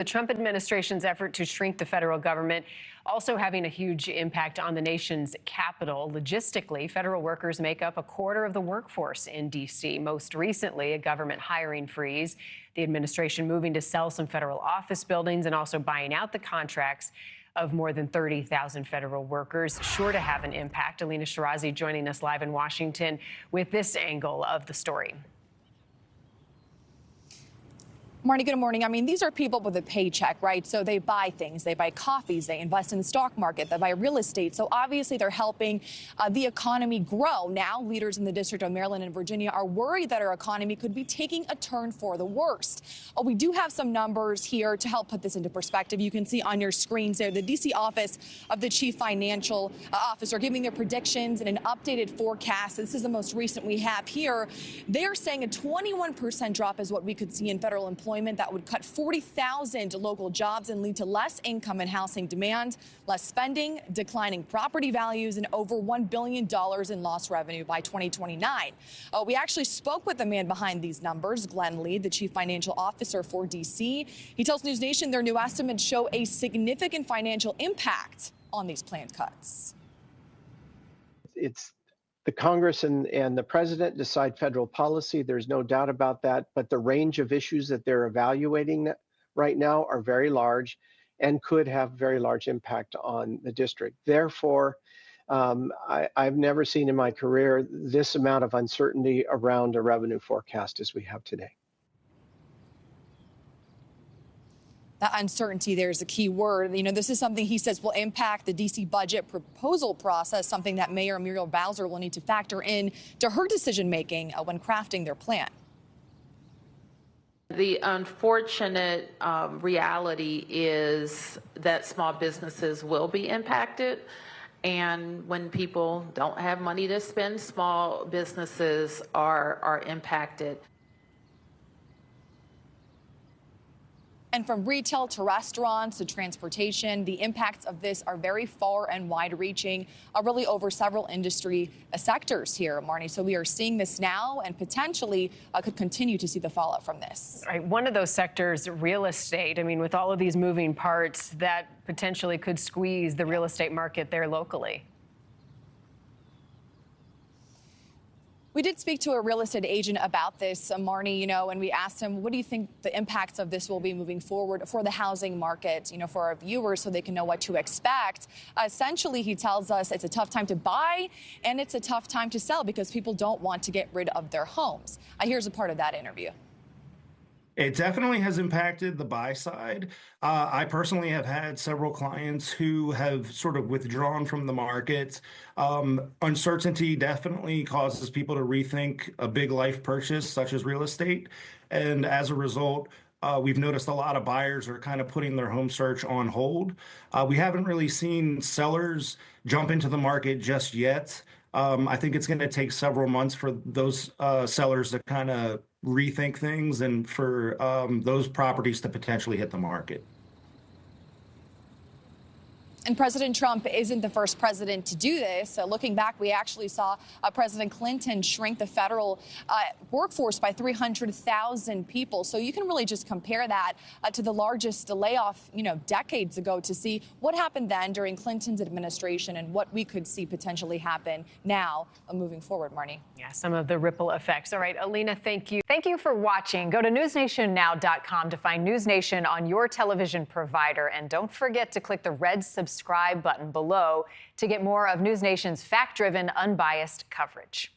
The Trump administration's effort to shrink the federal government also having a huge impact on the nation's capital. Logistically, federal workers make up a quarter of the workforce in D.C. Most recently, a government hiring freeze, the administration moving to sell some federal office buildings and also buying out the contracts of more than 30,000 federal workers, sure to have an impact. Alina Shirazi joining us live in Washington with this angle of the story. Marni, good morning. I mean, these are people with a paycheck, right? So they buy things, they buy coffees, they invest in the stock market, they buy real estate. So obviously they're helping the economy grow. Now, leaders in the District of Maryland and Virginia are worried that our economy could be taking a turn for the worst. We do have some numbers here to help put this into perspective. You can see on your screens there, the D.C. office of the chief financial officer giving their predictions and an updated forecast. This is the most recent we have here. They're saying a 21% drop is what we could see in federal employment. That would cut 40,000 local jobs and lead to less income and housing demand, less spending, declining property values, and over $1 billion in lost revenue by 2029. We actually spoke with the man behind these numbers, Glenn Lee, the chief financial officer for D.C. He tells NewsNation their new estimates show a significant financial impact on these planned cuts. It's the Congress and the president decide federal policy. There's no doubt about that. But the range of issues that they're evaluating right now are very large and could have very large impact on the district. Therefore, I've never seen in my career this amount of uncertainty around a revenue forecast as we have today. That uncertainty there is a key word. You know, this is something he says will impact the D.C. budget proposal process, something that Mayor Muriel Bowser will need to factor in to her decision making when crafting their plan. The unfortunate reality is that small businesses will be impacted. And when people don't have money to spend, small businesses are impacted. And from retail to restaurants to transportation, the impacts of this are very far and wide-reaching, really over several industry sectors here, Marni. So we are seeing this now and potentially could continue to see the fallout from this. Right. One of those sectors, real estate. I mean, with all of these moving parts, that potentially could squeeze the real estate market there locally. We did speak to a real estate agent about this, Marni, and we asked him, what do you think the impacts of this will be moving forward for the housing market, for our viewers so they can know what to expect? Essentially, he tells us it's a tough time to buy and it's a tough time to sell because people don't want to get rid of their homes. Here's a part of that interview. It definitely has impacted the buy side. I personally have had several clients who have sort of withdrawn from the market. Uncertainty definitely causes people to rethink a big life purchase, such as real estate. And as a result, we've noticed a lot of buyers are kind of putting their home search on hold. We haven't really seen sellers jump into the market just yet. I think it's going to take several months for those sellers to kind of rethink things and for those properties to potentially hit the market. And President Trump isn't the first president to do this. Looking back, we actually saw President Clinton shrink the federal workforce by 300,000 people. So you can really just compare that to the largest layoff, decades ago to see what happened then during Clinton's administration and what we could see potentially happen now moving forward, Marni. Yeah, some of the ripple effects. All right, Alina, thank you. Thank you for watching. Go to newsnationnow.com to find NewsNation on your television provider. And don't forget to click the red subscribe button below to get more of NewsNation's fact-driven, unbiased coverage.